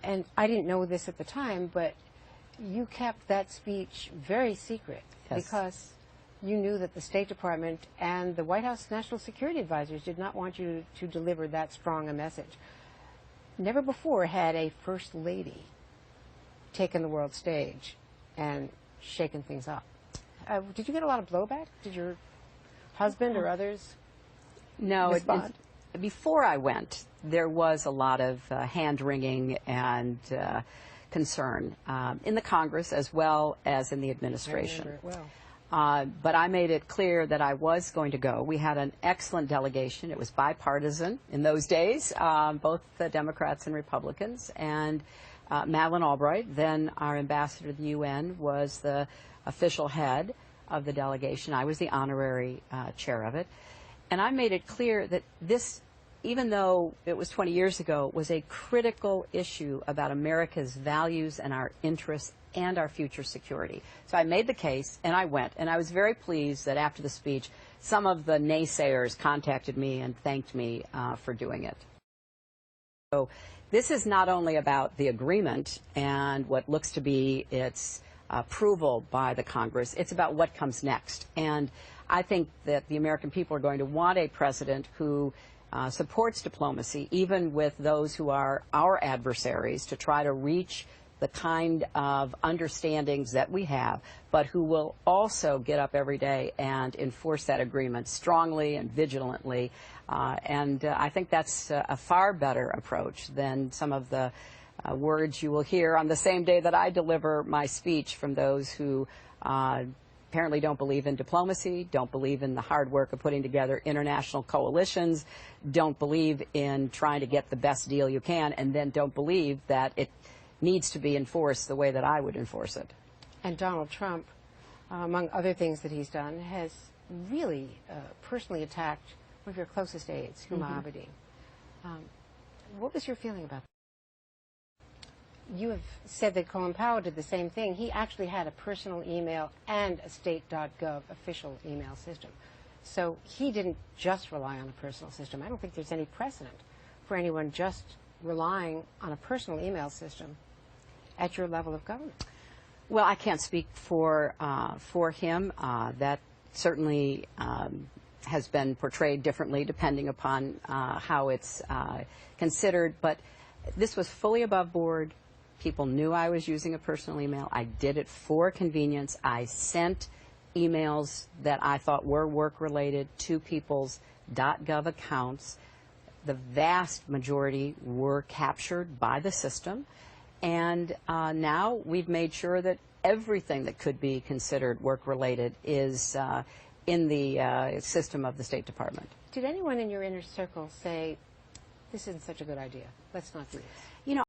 And I didn't know this at the time, but you kept that speech very secret. Yes. Because you knew that the State Department and the White House National Security Advisors did not want you to deliver that strong a message. Never before had a First Lady taken the world stage and shaken things up. Did you get a lot of blowback? Did your husband or others respond? Before I went, there was a lot of hand-wringing and concern in the Congress as well as in the administration. I remember it well. But I made it clear that I was going to go. We had an excellent delegation. It was bipartisan in those days, both the Democrats and Republicans. And Madeleine Albright, then our ambassador to the UN, was the official head of the delegation. I was the honorary chair of it. And I made it clear that this, even though it was 20 years ago, was a critical issue about America's values and our interests and our future security. So I made the case, and I went. And I was very pleased that after the speech, some of the naysayers contacted me and thanked me for doing it. So this is not only about the agreement and what looks to be its approval by the Congress, it's about what comes next. And I think that the American people are going to want a president who supports diplomacy, even with those who are our adversaries, to try to reach the kind of understandings that we have, but who will also get up every day and enforce that agreement strongly and vigilantly. I think that's a far better approach than some of the words you will hear on the same day that I deliver my speech from those who apparently don't believe in diplomacy, don't believe in the hard work of putting together international coalitions, don't believe in trying to get the best deal you can, and then don't believe that it needs to be enforced the way that I would enforce it. And Donald Trump, among other things that he's done, has really personally attacked one of your closest aides, Huma Abedin. What was your feeling about that? You have said that Colin Powell did the same thing. He actually had a personal email and a state.gov official email system. So he didn't just rely on a personal system. I don't think there's any precedent for anyone just relying on a personal email system at your level of government. Well, I can't speak for him. That certainly has been portrayed differently depending upon how it's considered. But this was fully above board. People knew I was using a personal email. I did it for convenience. I sent emails that I thought were work-related to people's .gov accounts. The vast majority were captured by the system. And now we've made sure that everything that could be considered work-related is in the system of the State Department. Did anyone in your inner circle say, this isn't such a good idea, let's not do this? You know,